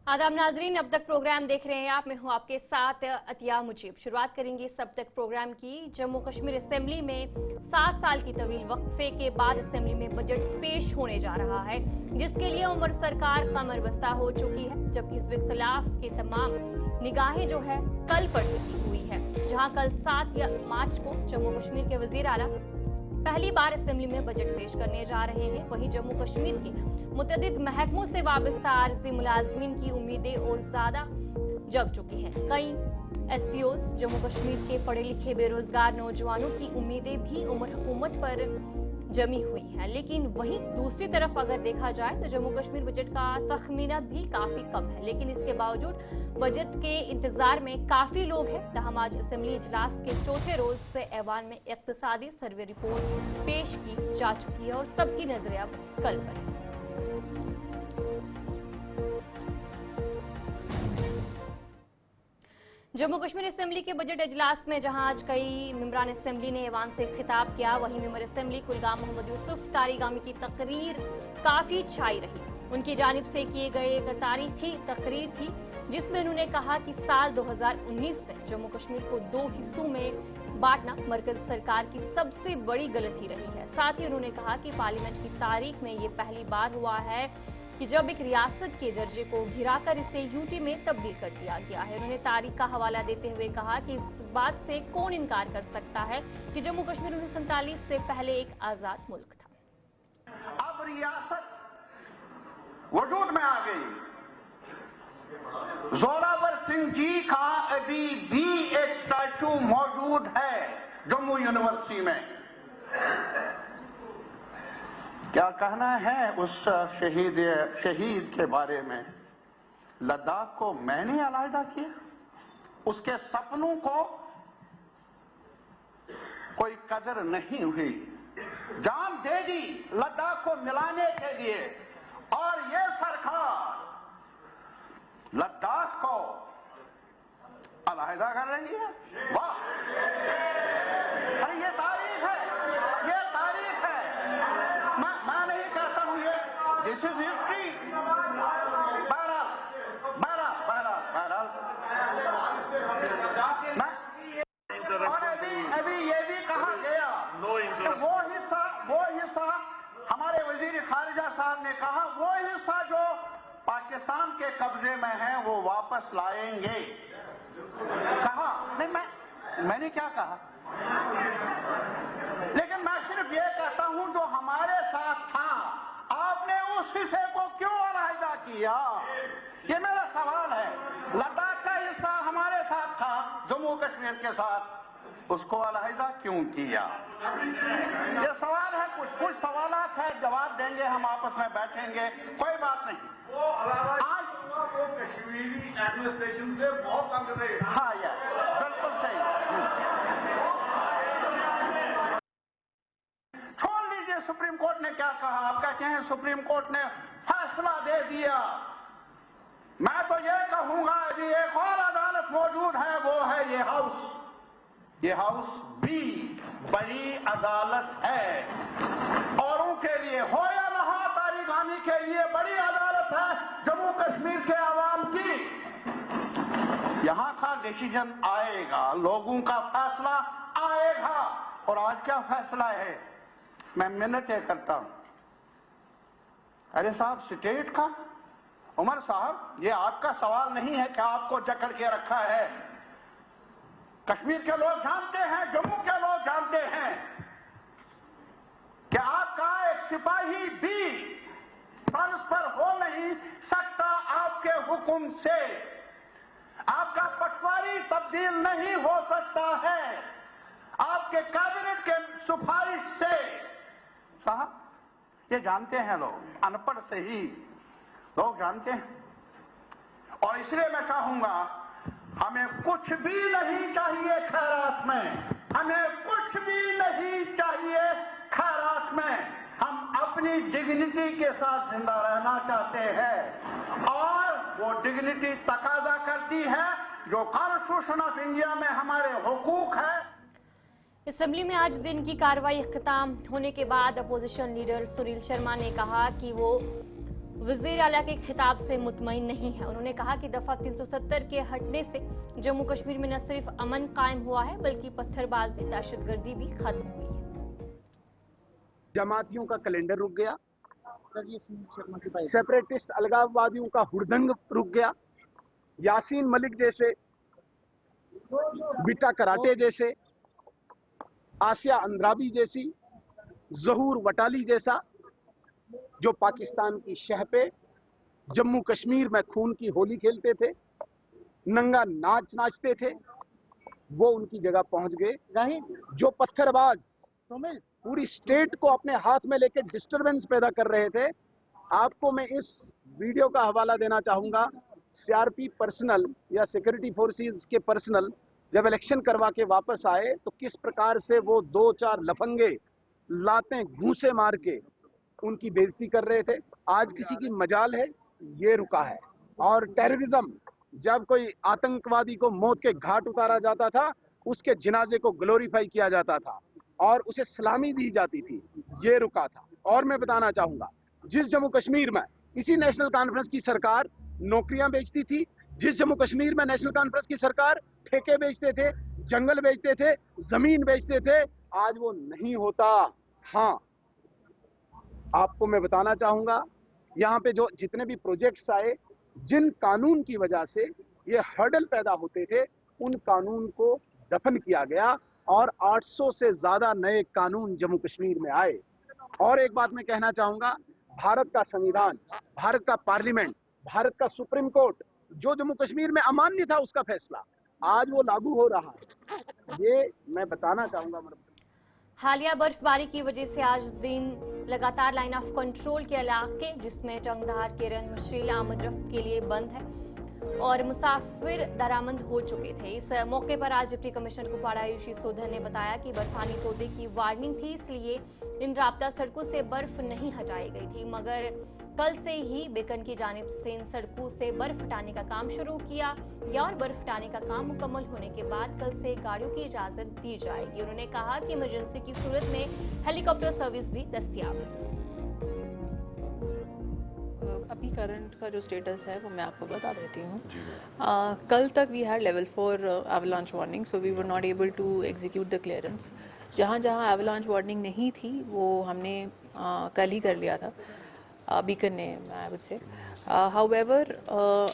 आदाब नाजरीन, अब तक प्रोग्राम देख रहे हैं आप। मैं हूं आपके साथ अतिया मुजीब। शुरुआत करेंगे इस अब तक प्रोग्राम की। जम्मू कश्मीर असेंबली में 7 साल की तवील वक्फे के बाद असेंबली में बजट पेश होने जा रहा है, जिसके लिए उमर सरकार कमर बस्ता हो चुकी है, जबकि इस खिलाफ के तमाम निगाहें जो है कल पर टिकी हुई है, जहां कल 7 मार्च को जम्मू कश्मीर के वजीर आला पहली बार असेंबली में बजट पेश करने जा रहे हैं। वहीं जम्मू कश्मीर की मुतअद्दिद महकमों से वाबस्ता आरजी मुलाजमीन की उम्मीदें और ज्यादा जग चुकी हैं। कई एसपीओज जम्मू कश्मीर के पढ़े लिखे बेरोजगार नौजवानों की उम्मीदें भी उमर हुकूमत पर जमी हुई है। लेकिन वहीं दूसरी तरफ अगर देखा जाए तो जम्मू कश्मीर बजट का तखमीना भी काफी कम है, लेकिन इसके बावजूद बजट के इंतजार में काफी लोग हैं। तहम आज असेंबली इजलास के चौथे रोज से ऐवान में इक्तिसादी सर्वे रिपोर्ट पेश की जा चुकी है और सबकी नजरें अब कल पर है। जम्मू कश्मीर असेंबली के बजट इजलास में जहां आज कई मेंबरान असेंबली ने ऐवान से खिताब किया, वहीं मेंबर असेंबली कुलगाम मोहम्मद यूसुफ तारीगामी की तकरीर काफी छाई रही। उनकी जानिब से किए गए एक तारीखी तकरीर थी, जिसमें उन्होंने कहा कि साल 2019 में जम्मू कश्मीर को 2 हिस्सों में बांटना मरकज़ी सरकार की सबसे बड़ी गलती रही है। साथ ही उन्होंने कहा कि पार्लियामेंट की तारीख में ये पहली बार हुआ है कि जब एक रियासत के दर्जे को घिराकर इसे यूटी में तब्दील कर दिया गया है। उन्होंने तारीख का हवाला देते हुए कहा कि इस बात से कौन इनकार कर सकता है कि जम्मू कश्मीर 1947 से पहले एक आजाद मुल्क था। अब रियासत वजूद में आ गई। जोरावर सिंह जी का अभी भी एक स्टैचू मौजूद है जम्मू यूनिवर्सिटी में। क्या कहना है उस शहीद के बारे में? लद्दाख को मैंने अलहदा किया, उसके सपनों को कोई कदर नहीं हुई, जान दे दी लद्दाख को मिलाने के लिए, और ये सरकार लद्दाख को अलहदा कर रही है। वाह! अरे ये तारीख है, ये तारीख है। मैं नहीं कहता हूं ये दिस इज हिस्ट्री। बहरहाल और अभी ये भी कहा गया कि वो हिस्सा हमारे वजीर खारिजा साहब ने कहा वो हिस्सा जो पाकिस्तान के कब्जे में है वो वापस लाएंगे। कहा नहीं, मैंने क्या कहा, लेकिन मैं सिर्फ ये कहता हूं जो हमारे साथ था, आपने उस हिस्से को क्यों अलहदा किया? ये मेरा सवाल है। लद्दाख का हिस्सा हमारे साथ था, जम्मू कश्मीर के साथ, उसको अलहदा क्यों किया? ये सवाल है। कुछ सवालात है, जवाब देंगे, हम आपस में बैठेंगे, कोई बात नहीं। आज वो कश्मीरी एडमिनिस्ट्रेशन से बहुत तंग थे। हाँ यस, बिल्कुल सही। छोड़ लीजिए सुप्रीम कोर्ट ने क्या कहा। आप कहते हैं सुप्रीम कोर्ट ने फैसला दे दिया। मैं तो ये कहूंगा अभी एक और अदालत मौजूद है, वो है ये हाउस। ये हाउस भी बड़ी अदालत है, औरों के लिए हो या ना हो, तारीगामी के लिए बड़ी अदालत है जम्मू कश्मीर के आवाम की। यहां का डिसीजन आएगा, लोगों का फैसला आएगा। और आज क्या फैसला है मैं मिनट करता हूं। अरे साहब, स्टेट का, उमर साहब, ये आपका सवाल नहीं है कि आपको जकड़ के रखा है। कश्मीर के लोग जानते हैं, जम्मू के लोग जानते हैं कि आपका एक सिपाही भी ट्रांसफर हो नहीं सकता आपके हुक्म से। आपका पटवारी तब्दील नहीं हो सकता है आपके कैबिनेट के सिफारिश से। साहब, ये जानते हैं लोग, अनपढ़ से ही लोग जानते हैं। और इसलिए मैं चाहूंगा, हमें कुछ भी नहीं चाहिए खैरात में, हमें कुछ भी नहीं चाहिए खैरात में। हम अपनी डिग्निटी के साथ जिंदा रहना चाहते हैं, और वो डिग्निटी तकाजा करती है जो कॉन्स्टिट्यूशन ऑफ इंडिया में हमारे हुकूक है। असेंबली में आज दिन की कार्रवाई इख्तिताम होने के बाद अपोजिशन लीडर सुनील शर्मा ने कहा कि वो वजीर आला के खिताब से मुतमईन नहीं है। उन्होंने कहा कि दफा 370 के हटने से जम्मू कश्मीर में न सिर्फ अमन कायम हुआ है बल्कि पत्थरबाजी, दहशतगर्दी भी खत्म हुई है। जमातियों का कैलेंडर रुक गया, सेपरेटिस्ट अलगाववादियों का हुड़दंग रुक गया, यासीन मलिक जैसे, बिटा कराटे जैसे, आसिया अंद्राबी जैसी, जहूर वटाली जैसा, जो पाकिस्तान की शह पे जम्मू कश्मीर में खून की होली खेलते थे, नंगा नाच नाचते थे, वो उनकी जगह पहुंच गए। जो पत्थरबाज पूरी स्टेट को अपने हाथ में लेकर डिस्टरबेंस पैदा कर रहे थे, आपको मैं इस वीडियो का हवाला देना चाहूंगा। सीआरपी पर्सनल या सिक्योरिटी फोर्सेस के पर्सनल जब इलेक्शन करवा के वापस आए तो किस प्रकार से वो 2-4 लफंगे लातें घूंसे मार के उनकी बेइज्जती कर रहे थे। आज किसी की मजाल है, ये रुका है। और टेररिज्म, जब कोई आतंकवादी को मौत के घाट उतारा जाता था, उसके जनाजे को ग्लोरीफाई किया जाता था और उसे सलामी दी जाती थी, ये रुका था। और मैं बताना चाहूंगा, जिस जम्मू कश्मीर में इसी नेशनल कॉन्फ्रेंस की सरकार नौकरियां बेचती थी, जिस जम्मू कश्मीर में नेशनल कॉन्फ्रेंस की सरकार ठेके बेचते थे, जंगल बेचते थे, जमीन बेचते थे, आज वो नहीं होता। हाँ, आपको मैं बताना चाहूंगा, यहाँ पे जो जितने भी प्रोजेक्ट्स आए, जिन कानून की वजह से ये हर्डल पैदा होते थे, उन कानून को दफन किया गया और 800 से ज्यादा नए कानून जम्मू कश्मीर में आए। और एक बात मैं कहना चाहूंगा, भारत का संविधान, भारत का पार्लियामेंट, भारत का सुप्रीम कोर्ट, जो जम्मू कश्मीर में अमान्य था उसका फैसला, आज वो लागू हो रहा है। ये मैं बताना चाहूंगा। हालिया बर्फबारी की वजह से आज दिन लगातार लाइन ऑफ कंट्रोल के इलाके जिसमें टंगधार, केरन, मशील आमद रफ्त के लिए बंद है और मुसाफिर दरामद हो चुके थे। इस मौके पर आज डिप्टी कमिश्नर कुपवाड़ा आयुषी सोधन ने बताया कि बर्फानी तोदे की वार्निंग थी, इसलिए इन राब्ता सड़कों से बर्फ नहीं हटाई गई थी, मगर कल से ही बीकन की जानिब से इन सड़कों से बर्फ हटाने का काम शुरू किया गया और बर्फ हटाने का काम मुकम्मल होने के बाद कल से गाड़ियों की इजाजत दी जाएगी। उन्होंने कहा कि इमरजेंसी की सूरत में हेलीकॉप्टर सर्विस भी दस्तयाब है। अभी करंट का जो स्टेटस है वो मैं आपको बता देती हूँ। कल तक we had level 4 avalanche warning, so we were not able to execute the clearance. जहाँ जहाँ एवलांच वार्निंग नहीं थी वो हमने कल ही कर लिया था, बीकन ने, आई वुड से। हाउएवर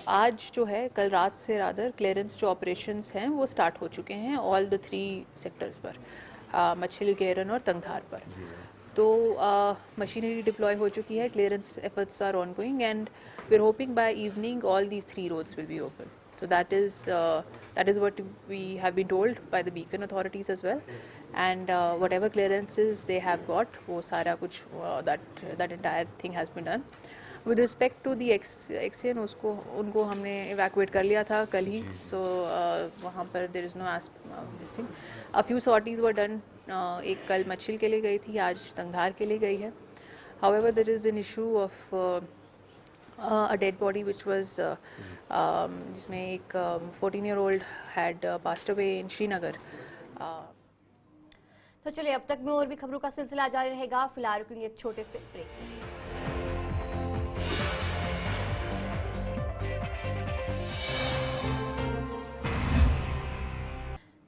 आज जो है, कल रात से रादर क्लियरेंस जो ऑपरेशंस हैं वो स्टार्ट हो चुके हैं ऑल द 3 सेक्टर्स पर, मछिल, केरन और तंगधार पर। तो मशीनरी डिप्लॉय हो चुकी है, clearance efforts are ongoing and we are hoping by evening all these 3 roads will be open. So that is what we have been told by the Beacon authorities as well, and whatever clearances they have got, वो सारा कुछ that entire thing has been done. With respect to the XN, उनको हमने evacuate कर लिया था कल ही, so वहाँ पर there is no this thing. A few sorties were done. एक कल मछिल के लिए गई थी, आज तंगधार के लिए गई है. However, there is an issue of a dead body which was जिसमें एक 14-year-old had passed away in Srinagar. तो चलिए अब तक में और भी खबरों का सिलसिला जारी रहेगा, फिलहाल रुकेंगे एक छोटे से ब्रेक।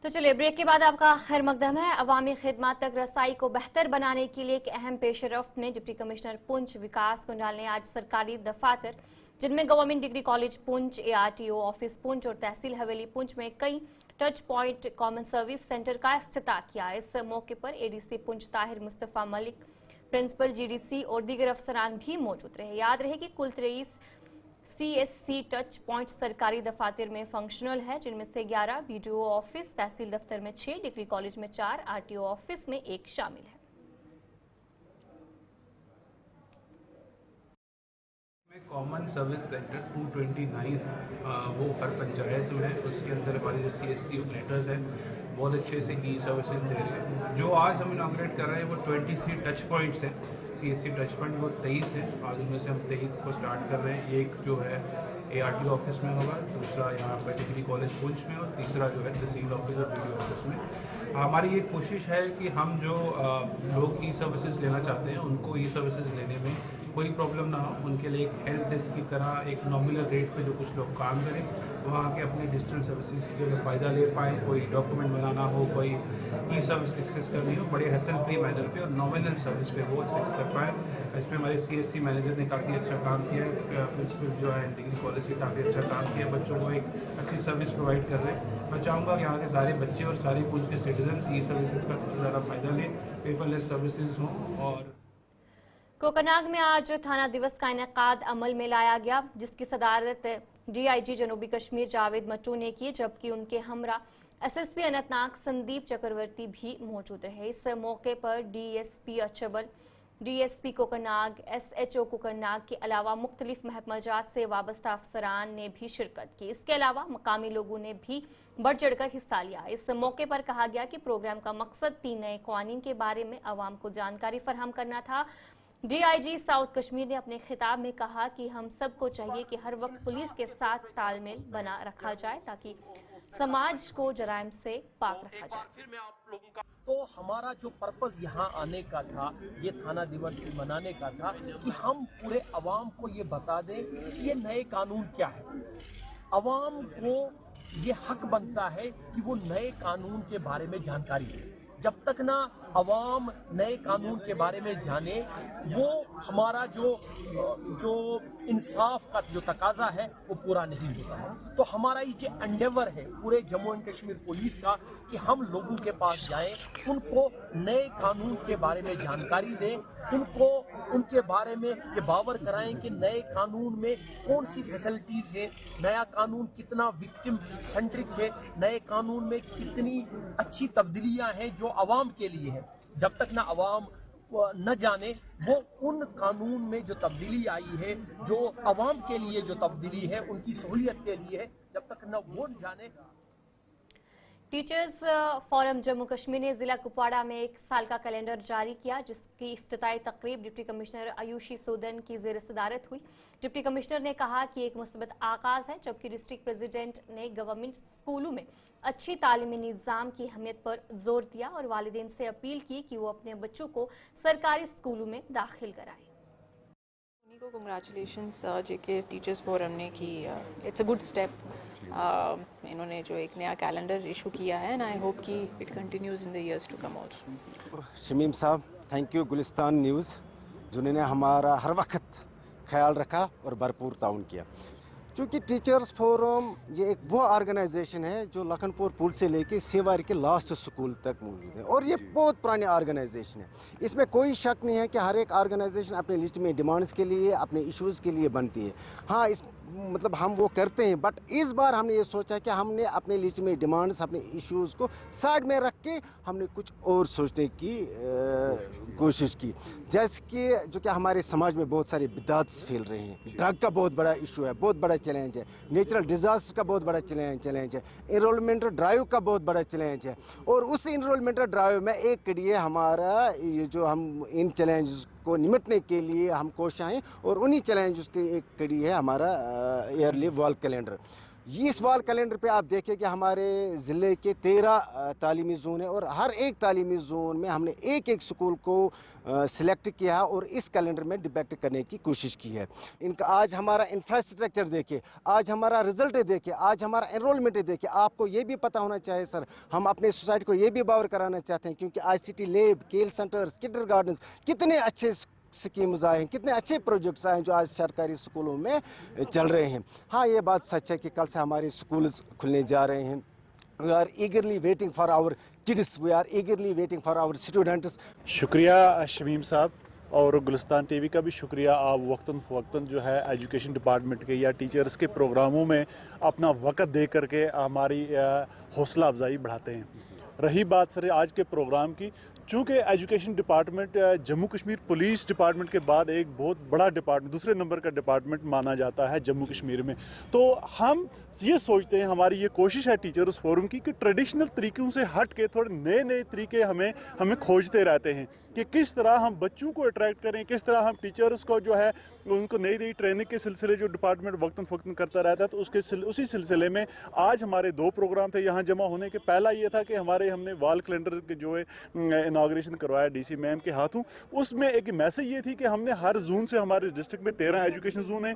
तो चलिए ब्रेक के बाद आपका खैर मकदम है। अवामी खिदमत तक रसाई को बेहतर बनाने के लिए एक अहम पेशरफ्त में डिप्टी कमिश्नर पुंछ विकास कुंडाल ने आज सरकारी दफातर जिनमें government degree college Poonch, ARTO office Poonch और तहसील हवेली पुंछ में कई touch point common service centre का इफ्तिताह किया। इस मौके पर ADC Poonch Tahir Mustafa Malik, principal GDC और दीगर अफसरान भी मौजूद रहे। याद रहे कि कुल 23 CSC टच पॉइंट सरकारी दफातर में फंक्शनल है, जिनमें से 11 BDO ऑफिस, तहसील दफ्तर में 6, डिग्री कॉलेज में 4, RTO ऑफिस में 1 शामिल है। कॉमन सर्विस सेंटर 229 वो हर पंचायत में है, उसके अंदर हमारे जो CSC ऑपरेटर्स हैं बहुत अच्छे से सर्विसेज दे रहे हैं। जो आज हम इनॉग्रेट कर रहे हैं वो 23 टच पॉइंट्स हैं, CSC टच पॉइंट वो 23 हैं। आज उनमें से हम 23 को स्टार्ट कर रहे हैं। एक जो है ARTO ऑफिस में होगा, दूसरा यहाँ पर डिग्री कॉलेज पुंछ में और तीसरा जो है तहसील ऑफिस और BDO ऑफिस में। हमारी ये कोशिश है कि हम जो लोग सर्विसेज लेना चाहते हैं उनको सर्विसेज लेने में कोई प्रॉब्लम ना हो, उनके लिए एक हेल्प डेस्क की तरह एक नॉमिनल रेट पे जो कुछ लोग काम करें, वहाँ आके अपने डिजिटल सर्विसेज के फ़ायदा ले पाएँ। कोई डॉक्यूमेंट बनाना हो, कोई ई सर्विस एक्सेस करनी हो, बड़े हैसल फ्री मैनर पे और नॉमिनल सर्विस पे वो एक्सेस कर पाएँ। इसमें हमारे CSC मैनेजर ने काफ़ी अच्छा काम किया है, प्रिंसिपल जो है डिग्री कॉलेज से काफ़ी अच्छा काम किया है, बच्चों को एक अच्छी सर्विस प्रोवाइड कर रहे हैं। मैं चाहूँगा कि यहाँ के सारे बच्चे और सारे पुंछ के सिटीजन्स ई सर्विसेज का सबसे ज़्यादा फ़ायदा लें, पेपरलेस सर्विसेज हों। और कोकरनाग में आज थाना दिवस का इनेकाद अमल में लाया गया, जिसकी सदारत DIG जनूबी कश्मीर जावेद मट्टू ने की, जबकि उनके हमरा SSP अनंतनाग संदीप चक्रवर्ती भी मौजूद रहे। इस मौके पर DSP Achabal, DSP Kokernag, SHO Kokernag के अलावा मुख्तलिफ महकमाजात से वाबस्ता अफसरान ने भी शिरकत की। इसके अलावा मकामी लोगों ने भी बढ़ चढ़कर हिस्सा लिया। इस मौके पर कहा गया कि प्रोग्राम का मकसद 3 नए कानून के बारे में आवाम को जानकारी फराहम करना था। DIG साउथ कश्मीर ने अपने खिताब में कहा कि हम सबको चाहिए कि हर वक्त पुलिस के साथ तालमेल बना रखा जाए ताकि समाज को जराइम से पाक रखा जाए। तो हमारा जो पर्पस यहाँ आने का था, ये थाना दिवस मनाने का था कि हम पूरे अवाम को ये बता दें कि ये नए कानून क्या है। अवाम को ये हक बनता है कि वो नए कानून के बारे में जानकारी दे। जब तक ना अवाम नए कानून के बारे में जाने, वो हमारा जो इंसाफ का जो तकाजा है वो पूरा नहीं होता है। तो हमारा ये जो एंडेवर है पूरे जम्मू एंड कश्मीर पुलिस का कि हम लोगों के पास जाएं, उनको नए कानून के बारे में जानकारी दें, उनको उनके बारे में ये बावर कराएं कि नए कानून में कौन सी फैसिलिटीज है, नया कानून कितना विक्टिम सेंट्रिक है, नए कानून में कितनी अच्छी तब्दीलियां हैं जो अवाम के लिए है। जब तक ना अवाम न जाने वो उन कानून में जो तब्दीली आई है, जो अवाम के लिए जो तब्दीली है, उनकी सहूलियत के लिए है, जब तक न वो जाने। टीचर्स फोरम जम्मू कश्मीर ने जिला कुपवाड़ा में 1 साल का कैलेंडर जारी किया, जिसकी इफ्तिताई तकरीब डिप्टी कमिश्नर आयुषी सूदन की ज़ेर सदारत हुई। डिप्टी कमिश्नर ने कहा कि एक मुस्बत आगाज़ है, जबकि डिस्ट्रिक्ट प्रेसिडेंट ने गवर्नमेंट स्कूलों में अच्छी तालीमी निज़ाम की अहमियत पर जोर दिया और वालिदैन से अपील की कि वो अपने बच्चों को सरकारी स्कूलों में दाखिल कराएं। उन्हीं को कंग्रेचुलेशंस जेके टीचर्स फोरम ने की, इट्स अ गुड स्टेप। इन्होंने जो एक नया कैलेंडर इशू किया है, एंड आई होप कि it continues in the years to come also. Shamim sahab, thank you Gulistan news जिन्होंने हमारा हर वक्त ख्याल रखा और भरपूर ताउन किया। चूँकि टीचर्स फोरम ये एक वो ऑर्गेनाइजेशन है जो लखनपुर पुल से लेके सेवारी के लास्ट स्कूल तक मौजूद है और ये बहुत पुरानी ऑर्गेनाइजेशन है। इसमें कोई शक नहीं है कि हर एक ऑर्गेनाइजेशन अपने लिस्ट में डिमांड्स के लिए, अपने इश्यूज़ के लिए बनती है। हाँ, इस मतलब हम वो करते हैं, बट इस बार हमने ये सोचा कि हमने अपने लिस्ट में डिमांड्स, अपने इश्यूज़ को साइड में रख के हमने कुछ और सोचने की कोशिश की। जैसे कि जो कि हमारे समाज में बहुत सारे बिदात फैल रहे हैं, ड्रग का बहुत बड़ा इशू है, बहुत बड़ा चैलेंज है, नेचुरल डिजास्टर का बहुत बड़ा चैलेंज है, इनरोलमेंट ड्राइव का बहुत बड़ा चैलेंज है। और उस इनरोलमेंट ड्राइव में एक कड़ी है हमारा, ये जो हम इन चैलेंज को निमटने के लिए हम कोशिश हैं, और उन्हीं चैलेंज की एक कड़ी है हमारा ईयरली वॉल कैलेंडर। इस वॉल कैलेंडर पे आप देखें कि हमारे ज़िले के 13 तालीमी जोन है और हर एक तालीमी जोन में हमने एक एक स्कूल को सिलेक्ट किया और इस कैलेंडर में डिपेक्ट करने की कोशिश की है। इनका आज हमारा इंफ्रास्ट्रक्चर देखे, आज हमारा रिजल्ट देखे, आज हमारा एनरोलमेंट देखे। आपको ये भी पता होना चाहिए सर, हम अपने सोसाइटी को ये भी बावर कराना चाहते हैं, क्योंकि ICT लैब, केल सेंटर्स, किंडरगार्टन्स, कितने अच्छे स्कीम्स आए हैं, कितने अच्छे प्रोजेक्ट्स आए हैं जो आज सरकारी स्कूलों में चल रहे हैं। हाँ, ये बात सच है कि कल से हमारे स्कूल खुलने जा रहे हैं। We are eagerly waiting for our kids, we are eagerly waiting for our students. शुक्रिया शमीम साहब, और गुलिस्तान TV का भी शुक्रिया। आप वक्तन फ़वक्तन जो है एजुकेशन डिपार्टमेंट के या टीचर्स के प्रोग्रामों में अपना वक़्त दे करके हमारी हौसला अफजाई बढ़ाते हैं। रही बात सर आज के प्रोग्राम की, चूँकि education department Jammu Kashmir police department के बाद एक बहुत बड़ा डिपार्टमेंट, दूसरे नंबर का डिपार्टमेंट माना जाता है जम्मू कश्मीर में, तो हम ये सोचते हैं, हमारी ये कोशिश है टीचर्स फोरम की कि ट्रेडिशनल तरीक़ों से हट के थोड़े नए नए तरीके हमें खोजते रहते हैं कि किस तरह हम बच्चों को अट्रैक्ट करें, किस तरह हम टीचर्स को जो है उनको नई नई ट्रेनिंग के सिलसिले जो डिपार्टमेंट वक्तन फ़वक्तन करता रहता है। तो उसी सिलसिले में आज हमारे 2 प्रोग्राम थे यहाँ जमा होने के। पहला ये था कि हमने वॉल कैलेंडर के जो है इनाग्रेशन करवाया डीसी मैम के हाथों, उसमें एक मैसेज ये थी कि हमने हर जोन से, हमारे डिस्ट्रिक्ट में 13 एजुकेशन जोन है।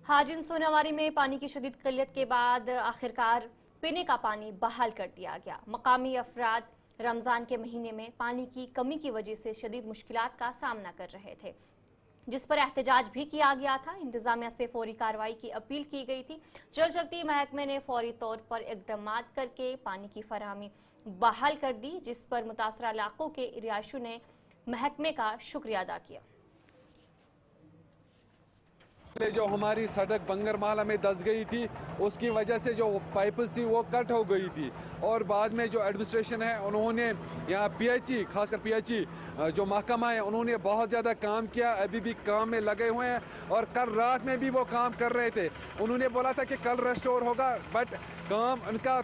हाजिन सोनावारी में पानी की शदीद किल्लत के बाद आखिरकार पीने का पानी बहाल कर दिया गया। मकामी अफराद रमज़ान के महीने में पानी की कमी की वजह से शदीद मुश्किलात का सामना कर रहे थे, जिस पर एहतजाज भी किया गया था। इंतजामिया से फौरी कार्रवाई की अपील की गई थी। जल शक्ति महकमे ने फौरी तौर पर इकदाम करके पानी की फराहमी बहाल कर दी, जिस पर मुतासरा इलाकों के रिहायशियों ने महकमे का शुक्रिया अदा किया। जो हमारी सड़क बंगरमाला में धंस गई थी, उसकी वजह से जो पाइप्स थी वो कट हो गई थी, और बाद में जो एडमिनिस्ट्रेशन है उन्होंने यहाँ पीएचई, खासकर पीएचई जो महकमा है, उन्होंने बहुत ज़्यादा काम किया। अभी भी काम में लगे हुए हैं और कल रात में भी वो काम कर रहे थे। उन्होंने बोला था कि कल रेस्टोर होगा, बट काम उनका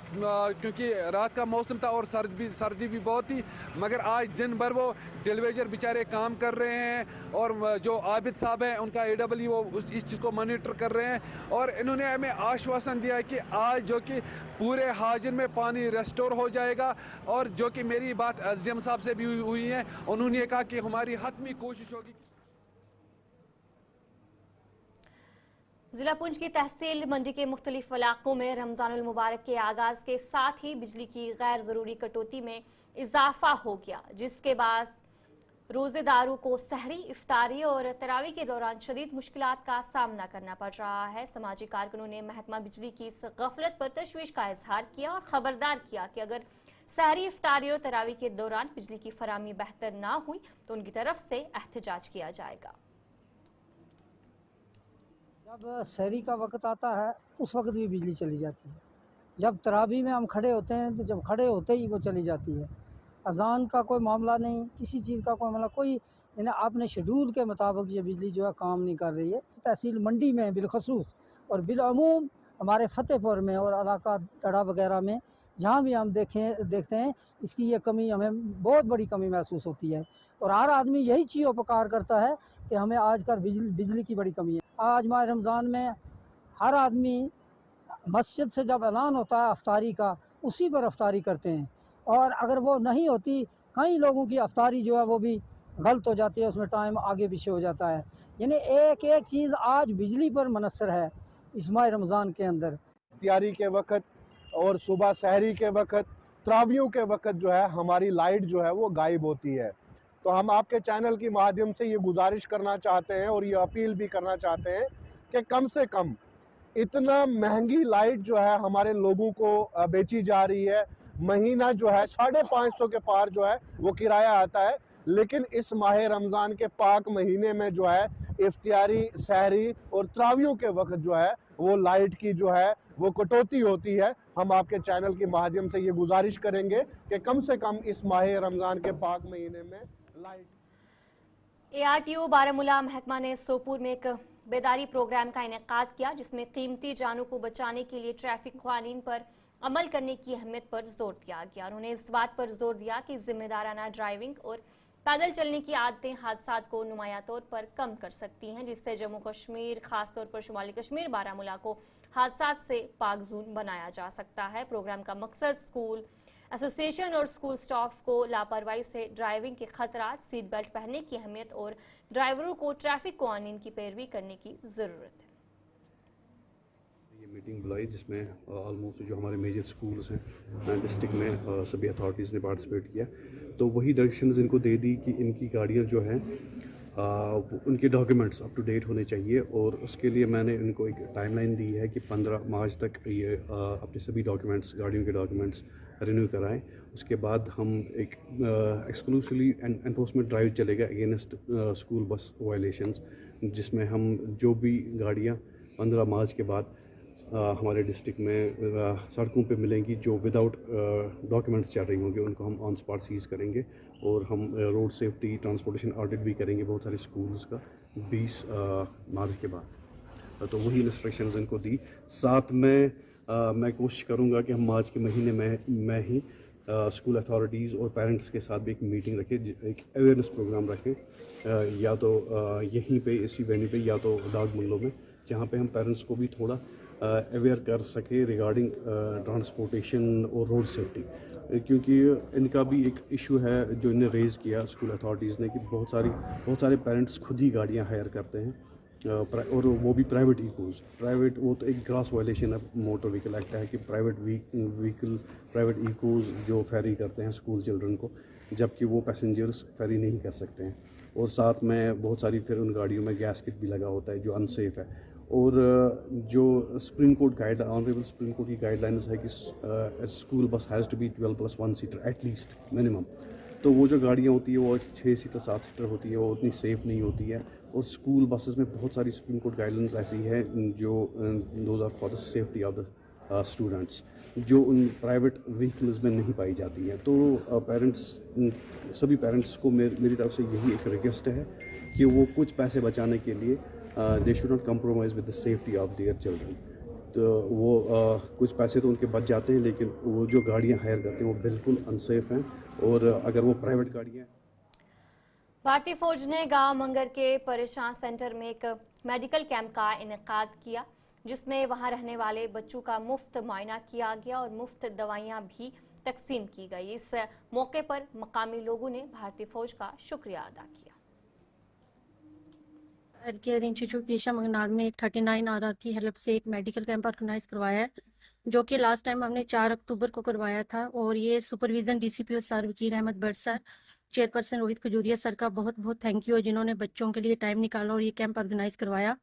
क्योंकि रात का मौसम था और सर्दी भी बहुत थी, मगर आज दिन भर वो टेलीविजन बेचारे काम कर रहे हैं। और जो आबिद साहब हैं उनका AW वो इस चीज़ को मॉनिटर कर रहे हैं, और इन्होंने हमें आश्वासन दिया है कि आज जो कि पूरे हाजिन में पानी रेस्टोर हो जाएगा। और जो कि मेरी बात SDM साहब से भी हुई है, उन्होंने कहा कि हमारी हतमी कोशिश होगी। जिला पुंछ की तहसील मंडी के मुख्तलिफ इलाकों में रमजानुल मुबारक के आगाज के साथ ही बिजली की गैर जरूरी कटौती में इजाफा हो गया, जिसके बाद रोजेदारों को सहरी, इफ्तारी और तरावी के दौरान शदीद मुश्किलात का सामना करना पड़ रहा है। समाजी कारकुनों ने महकमा बिजली की इस गफलत पर तशवीश का इजहार किया और खबरदार किया कि अगर सहरी, इफ्तारी और तरावी के दौरान बिजली की फराहमी बेहतर ना हुई तो उनकी तरफ से एहतजाज किया जाएगा। जब सहरी का वक्त आता है उस वक्त भी बिजली चली जाती है। जब तरावी में हम खड़े होते हैं तो जब खड़े होते ही वो चली जाती है। अजान का कोई मामला नहीं, किसी चीज़ का कोई मामला, कोई यानी आपने शेड्यूल के मुताबिक ये बिजली जो है काम नहीं कर रही है। तहसील मंडी में बिलखसूस और बिलअमूम हमारे फतेहपुर में और इलाका तड़ा वगैरह में जहाँ भी हम देखते हैं इसकी ये कमी, हमें बहुत बड़ी कमी महसूस होती है। और हर आदमी यही चीज़ उपकार करता है कि हमें आजकल बिजली की बड़ी कमी है। आज माह रमज़ान में हर आदमी मस्जिद से जब ऐलान होता है अफ्तारी का, उसी पर अफ्तारी करते हैं, और अगर वो नहीं होती, कई लोगों की अफ्तारी जो है वो भी गलत हो जाती है, उसमें टाइम आगे पीछे हो जाता है। यानी एक एक चीज़ आज बिजली पर मुनस्सर है इस माह रमज़ान के अंदर। इफ्तारी के वक्त और सुबह सहरी के वक्त, तरावियों के वक्त जो है हमारी लाइट जो है वो गायब होती है। तो हम आपके चैनल के माध्यम से ये गुजारिश करना चाहते हैं और ये अपील भी करना चाहते हैं कि कम से कम इतना महंगी लाइट जो है हमारे लोगों को बेची जा रही है। महीना जो है 550 के पार जो है वो किराया आता है, लेकिन इस माह रमज़ान के पाक महीने में जो है इफ्तियारी, सहरी और तरावियों के वक्त जो है वो लाइट की जो है वो कटौती होती है। हम आपके चैनल के माध्यम से ये गुजारिश करेंगे कि कम से कम इस माह रमज़ान के पाक महीने में लाइट। ARTO बारामूला महकमा ने सोपुर में एक बेदारी प्रोग्राम का इनेकाद किया, जिसमें कीमती जानों को बचाने के लिए ट्रैफिक कानून पर अमल करने की अहमियत पर जोर दिया गया। उन्होंने इस बात पर जोर दिया कि जिम्मेदाराना ड्राइविंग और पैदल चलने की आदतें हादसात को नुमाया तौर पर कम कर सकती हैं, जिससे जम्मू कश्मीर, खासतौर पर शुमाली कश्मीर बारामूला को हादसात से पाकजून बनाया जा सकता है। प्रोग्राम का मकसद स्कूल एसोसिएशन और स्कूल स्टाफ को लापरवाही से ड्राइविंग के खतरात, सीट बेल्ट पहनने की अहमियत और ड्राइवरों को ट्रैफिक कानून की पैरवी करने की ज़रूरत है। ये मीटिंग बुलाई जिसमें ऑलमोस्ट जो हमारे मेजर स्कूल्स हैं डिस्ट्रिक्ट में सभी अथॉरिटीज़ ने पार्टिसिपेट किया। तो वही डायरेक्शंस इनको दे दी कि इनकी गाड़ियाँ जो हैं उनके डॉक्यूमेंट्स अप टू डेट होने चाहिए, और उसके लिए मैंने इनको एक टाइमलाइन दी है कि 15 मार्च तक ये अपने सभी डॉक्यूमेंट्स, गाड़ियों के डॉक्यूमेंट्स रिन्यू कराएं। उसके बाद हम एक एक्सक्लूसिवली एनफोर्समेंट ड्राइव चलेगा अगेंस्ट स्कूल बस वायलेशंस, जिसमें हम जो भी गाड़ियाँ 15 मार्च के बाद हमारे डिस्ट्रिक्ट में सड़कों पे मिलेंगी जो विदाउट डॉक्यूमेंट्स चल रही होंगी, उनको हम ऑन स्पॉट सीज करेंगे। और हम रोड सेफ्टी ट्रांसपोर्टेशन ऑडिट भी करेंगे बहुत सारे स्कूल्स का 20 मार्च के बाद। तो वही इंस्ट्रक्शंस इनको दी। साथ में मैं कोशिश करूंगा कि हम मार्च के महीने में ही स्कूल अथॉरिटीज़ और पेरेंट्स के साथ भी एक मीटिंग रखें, एक अवेयरनेस प्रोग्राम रखें, या तो यहीं पे इसी वेन्यू पे या तो डाक बंगलों में, जहाँ पे हम पेरेंट्स को भी थोड़ा अवेयर कर सके रिगार्डिंग ट्रांसपोर्टेशन और रोड सेफ्टी, क्योंकि इनका भी एक इशू है जो इन्हें रेज़ किया स्कूल अथॉरिटीज़ ने कि बहुत सारे पेरेंट्स खुद ही गाड़ियाँ हायर करते हैं, और वो भी प्राइवेट इकोज़। प्राइवेट वो तो एक ग्रास वायलेशन है मोटर व्हीकल एक्ट है कि प्राइवेट इकोज़ जो फेरी करते हैं स्कूल चिल्ड्रन को, जबकि वो पैसेंजर्स फेरी नहीं कर सकते हैं, और साथ में बहुत सारी फिर उन गाड़ियों में गैस्केट भी लगा होता है जो अनसेफ है। और जो supreme court honourable supreme court की गाइडलाइंस है कि school bus has to be 12+1 seater at least minimum, तो वो जो गाड़ियाँ होती है वो 6 सीटर 7 सीटर होती है, वो उतनी सेफ़ नहीं होती है। और स्कूल बसेस में बहुत सारी सुप्रीम कोर्ट गाइडलाइंस ऐसी है जो those are for the safety of the students, जो उन प्राइवेट व्हीकल्स में नहीं पाई जाती हैं। तो सभी पेरेंट्स को मेरी तरफ से यही एक रिक्वेस्ट है कि वो कुछ पैसे बचाने के लिए they should not compromise with the safety of their children. तो वो कुछ पैसे तो उनके बच जाते हैं, लेकिन वो जो गाड़ियाँ हायर करते हैं वो बिल्कुल अनसेफ हैं, और अगर वो प्राइवेट गाड़ियाँ। भारतीय फौज ने गांव मंगर के परेशान सेंटर में एक मेडिकल कैंप का इनेकाद किया, जिसमें वहां रहने वाले बच्चों का मुफ्त मुआयना किया गया और मुफ्त दवाइयां भी तकसीम की गई। इस मौके पर मकामी लोगों ने भारतीय फौज का शुक्रिया अदा किया। केयर इंस्टीट्यूट पेशा मंगनार में एक 39 RR की हेल्प से एक मेडिकल कैंप ऑर्गेनाइज करवाया है, जो कि लास्ट टाइम हमने 4 अक्टूबर को करवाया था। और ये supervision DCPO sir Wakeel Ahmad Bhat sir, chairperson Rohit Khajuria sir का बहुत बहुत थैंक यू, जिन्होंने बच्चों के लिए टाइम निकाला और ये कैंप ऑर्गेनाइज करवाया।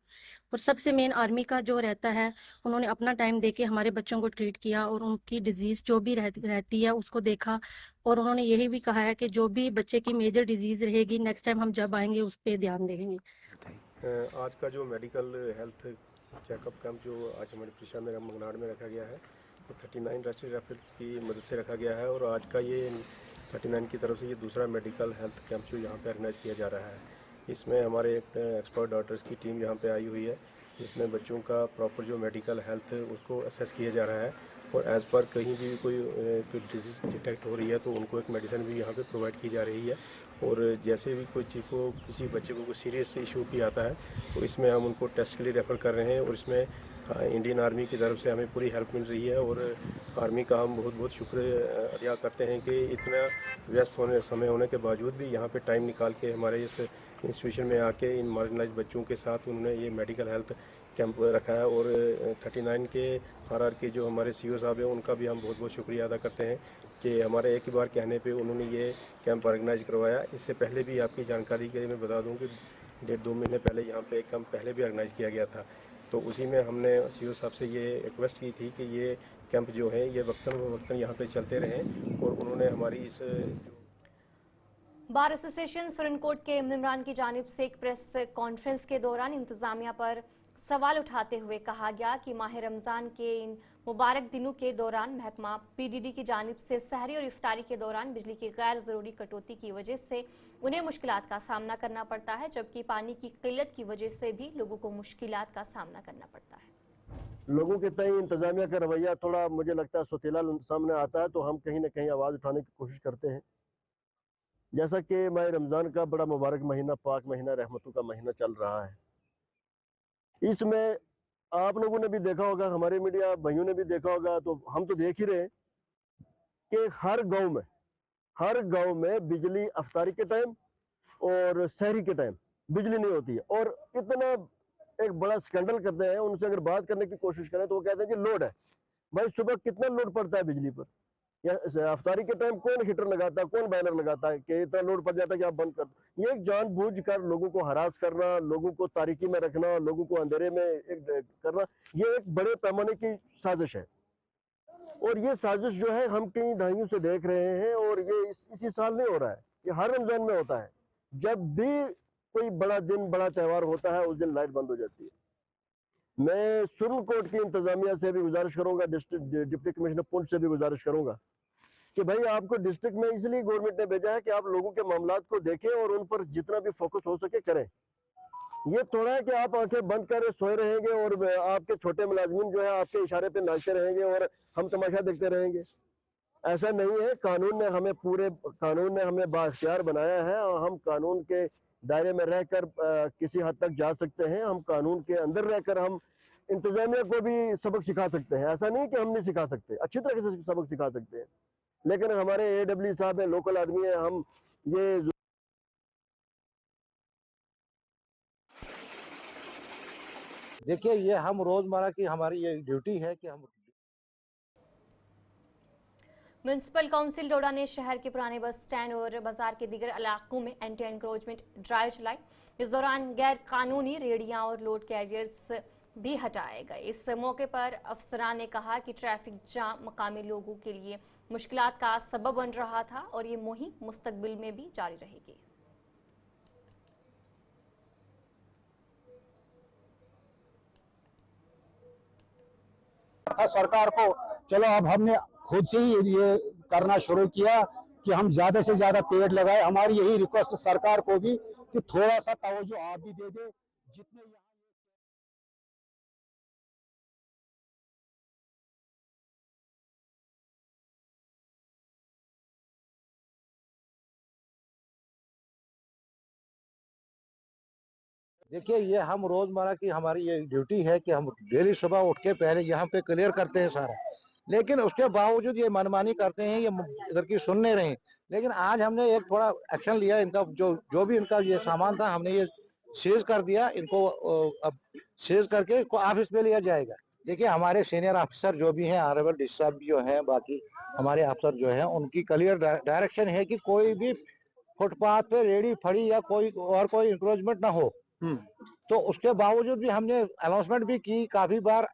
और सबसे मेन आर्मी का जो रहता है, उन्होंने अपना टाइम देके हमारे बच्चों को ट्रीट किया और उनकी डिजीज़ जो भी रहती है उसको देखा। और उन्होंने यही भी कहा है कि जो भी बच्चे की मेजर डिजीज़ रहेगी नेक्स्ट टाइम हम जब आएंगे उस पर ध्यान देंगे। आज का जो मेडिकल हेल्थ चेकअप कैंप जो आज हमारे पेशा में मंगनाड़ में रखा गया है, वो 39 राष्ट्रीय राइफल्स की मदद से रखा गया है। और आज का ये 39 की तरफ से ये दूसरा मेडिकल हेल्थ कैंप जो यहाँ पे ऑर्गेनाइज किया जा रहा है। इसमें हमारे एक एक्सपर्ट डॉक्टर्स की टीम यहाँ पे आई हुई है, जिसमें बच्चों का प्रॉपर जो मेडिकल हेल्थ उसको असेस किया जा रहा है। और एज़ पर कहीं भी कोई डिजीज़ डिटेक्ट हो रही है तो उनको एक मेडिसिन भी यहाँ पे प्रोवाइड की जा रही है। और जैसे भी किसी बच्चे को कोई सीरियस इशू भी आता है तो इसमें हम उनको टेस्ट के लिए रेफ़र कर रहे हैं। और इसमें इंडियन आर्मी की तरफ से हमें पूरी हेल्प मिल रही है, और आर्मी का हम बहुत बहुत शुक्र अदा करते हैं कि इतना व्यस्त समय होने के बावजूद भी यहाँ पे टाइम निकाल के हमारे इस इंस्टीट्यूशन में आके इन मार्जिनलाइज्ड बच्चों के साथ उन्होंने ये मेडिकल हेल्थ कैंप रखा है। और 39 के RR के जो हमारे CO साहब हैं उनका भी हम बहुत बहुत शुक्रिया अदा करते हैं कि हमारे एक ही बार कहने पे उन्होंने ये कैंप ऑर्गेनाइज करवाया। इससे पहले भी आपकी जानकारी के लिए मैं बता दूं कि 1.5-2 महीने पहले यहाँ पे एक कैंप पहले भी ऑर्गेनाइज किया गया था, तो उसी में हमने CO साहब से ये रिक्वेस्ट की थी कि ये कैंप जो है ये वक्तन यहाँ पे चलते रहें। और उन्होंने हमारी इस बार एसोसिएशन सुरनकोट के इमरान की जानिब से एक प्रेस कॉन्फ्रेंस के दौरान इंतजामिया पर सवाल उठाते हुए कहा गया कि माह रमज़ान के इन मुबारक दिनों के दौरान महकमा PDD की जानिब से सहरी और इफ्तारी के दौरान बिजली की गैर ज़रूरी कटौती की वजह से उन्हें मुश्किलात का सामना करना पड़ता है, जबकि पानी की किल्लत की वजह से भी लोगों को मुश्किलात का सामना करना पड़ता है। लोगों के तय इंतजामिया का रवैया थोड़ा मुझे लगता है सोतेला सामने आता है, तो हम कहीं ना कहीं आवाज़ उठाने की कोशिश करते हैं। जैसा कि माह रमज़ान का बड़ा मुबारक महीना, पाक महीना, रहमतों का महीना चल रहा है, इसमें आप लोगों ने भी देखा होगा, हमारे मीडिया भाइयों ने भी देखा होगा, तो हम तो देख ही रहे हैं कि हर गांव में बिजली अफ्तारी के टाइम और सहरी के टाइम बिजली नहीं होती है। और इतना एक बड़ा स्कैंडल करते हैं, उनसे अगर बात करने की कोशिश करें तो वो कहते हैं कि लोड है। भाई सुबह कितना लोड पड़ता है बिजली पर, या अफ्तारी के टाइम कौन हीटर लगाता है, कौन बैनर लगाता है कि इतना लोड पड़ जाता है कि आप बंद कर दो। ये जानबूझ कर लोगों को हरास करना, लोगों को तारीकी में रखना, लोगों को अंधेरे में करना, ये एक बड़े पैमाने की साजिश है। और ये साजिश जो है हम कई दहाइयों से देख रहे हैं, और ये इसी साल नहीं हो रहा है, ये हर रमजान में होता है। जब भी कोई बड़ा दिन, बड़ा त्यौहार होता है, उस दिन लाइट बंद हो जाती है। मैं सुरनकोट की इंतजामिया से भी गुजारिश करूंगा, डिप्टी कमिश्नर पुंछ से भी गुजारिश करूंगा कि भाई आपको डिस्ट्रिक्ट में इसलिए गवर्नमेंट ने भेजा है कि आप लोगों के मामलात को देखें और उन पर जितना भी फोकस हो सके करें। ये थोड़ा है कि आप आंखें बंद कर सोए रहेंगे और आपके छोटे मुलाजमीन जो है आपके इशारे पे नाचते रहेंगे और हम तमाशा देखते रहेंगे। ऐसा नहीं है। कानून ने हमें बाख्तियार बनाया है और हम कानून के दायरे में रहकर किसी हद तक जा सकते हैं। हम कानून के अंदर रहकर हम इंतजामिया को भी सबक सिखा सकते हैं, ऐसा नहीं कि हम नहीं सिखा सकते, अच्छी तरह से सबक सिखा सकते हैं। लेकिन हमारे AW साहब है, लोकल आदमी है, हम ये देखिए ये हम रोजमर्रा की हमारी ये ड्यूटी है कि हम म्युनिसिपल काउंसिल डोडा ने शहर के पुराने बस स्टैंड और बाजार के दीगर इलाकों में एंटी एनक्रोचमेंट ड्राइव चलाई। इस दौरान गैर कानूनी रेहड़ियां और लोड कैरियर्स भी हटाए गए। इस मौके पर अफसरान ने कहा कि ट्रैफिक जाम मकामी लोगों के लिए मुश्किलात का सबब बन रहा था और ये मुहिम मुस्तकबिल में भी जारी रहेगी। सरकार को चलो अब हमने खुद से ही ये करना शुरू किया कि हम ज्यादा से ज्यादा पेड़ लगाए। हमारी यही रिक्वेस्ट सरकार को भी कि थोड़ा सा तवज्जो आप भी दे दे। जितने देखिए ये हम रोजमर्रा की हमारी ये ड्यूटी है कि हम डेली सुबह उठ के पहले यहाँ पे क्लियर करते हैं सारा, लेकिन उसके बावजूद ये मनमानी करते हैं, ये इधर की सुन नहीं रहे। लेकिन आज हमने एक थोड़ा एक्शन लिया, इनका जो भी इनका ये सामान था हमने ये सीज कर दिया। इनको अब सीज करके इसको ऑफिस में लिया जाएगा। देखिए हमारे सीनियर ऑफिसर जो भी हैं, ऑनरेबल डी साहब जो हैं, बाकी हमारे अफसर जो हैं, उनकी क्लियर डायरेक्शन है कि कोई भी फुटपाथ पे रेडी फड़ी या कोई इंक्रोचमेंट ना हो। तो उसके बावजूद भी हमने अनाउंसमेंट भी की काफी बार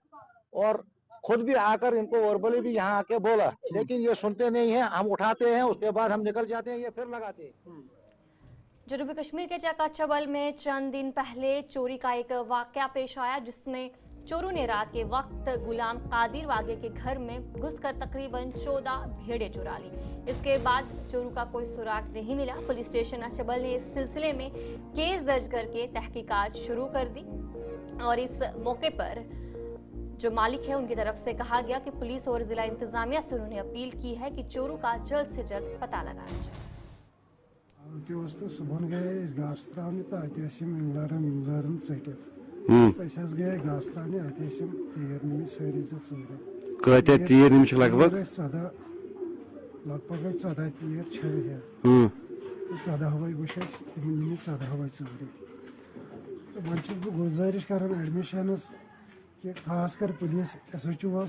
और खुद भी आकर इनको वर्बली भी यहाँ आके बोला, लेकिन ये सुनते नहीं है। हम उठाते हैं, उसके बाद हम निकल जाते हैं, ये फिर लगाते हैं। जनूबी कश्मीर के चकाचबल में चंद दिन पहले चोरी का एक वाकया पेश आया, जिसमें चोरों ने रात के वक्त गुलाम कादिर वागे के घर में घुसकर तकरीबन 14 भेड़ें चुरा ली। इसके बाद चोरों का कोई सुराग नहीं मिला। पुलिस स्टेशन अचबल ने इस सिलसिले में केस दर्ज करके तहकीकात शुरू कर दी और इस मौके पर जो मालिक है उनकी तरफ से कहा गया कि पुलिस और जिला इंतजामिया से उन्होंने अपील की है कि चोरों का जल्द से जल्द पता लगाया जाए। सुबह गए इस घास त्रावने तो गए घास त्रावने तीर निमिष सारी कते तीर निमिष लगभग 14 तीर 14 हवाई बुश 14 हवाई चोरी। वो गुजारिश कर एडमिशन कि खास कर पुलिस SHO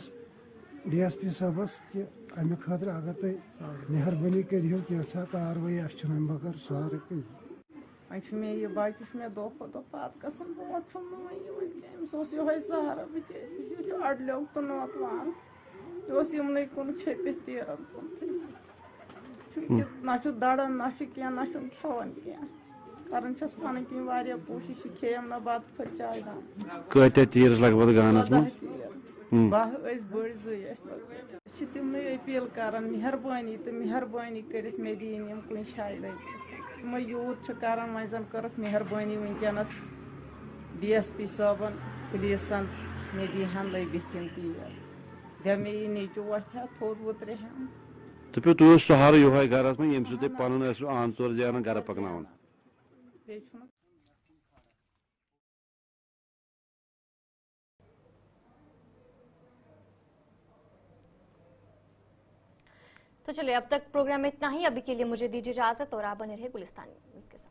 DSP साहबस कि अमे खतर अगर तुम मेहरबानी करो कैसा कार्रवाई बगर सारे मे यह बच्चे मे दो दो पात गसन ब्रोट ये सहारा बिच अडलो तो नोतवान यमन कुन छपित तीरन ना दड़न ना क्या ना खेवान क्या करन पन कह कोशिश खेम ना बत फट चाय दान कते तीर लगभग गानस में 12 बड़ जि तमन अपील कर मेहरबानी कर मे दिन कुन शायद तमो यूथ कर वह कर मेहरबानी वनकस DSP साहबन पुलिसन मे दीहन लबित तीर दे मे यह नेचु वथ थोद वो त्रेहन तो पे तुम सहारा यो गरस में यम पन आन चोर जान गर पकन। तो चलिए अब तक प्रोग्राम में इतना ही। अभी के लिए मुझे दीजिए इजाजत और आप बने रहे गुलिस्तान न्यूज़ के साथ।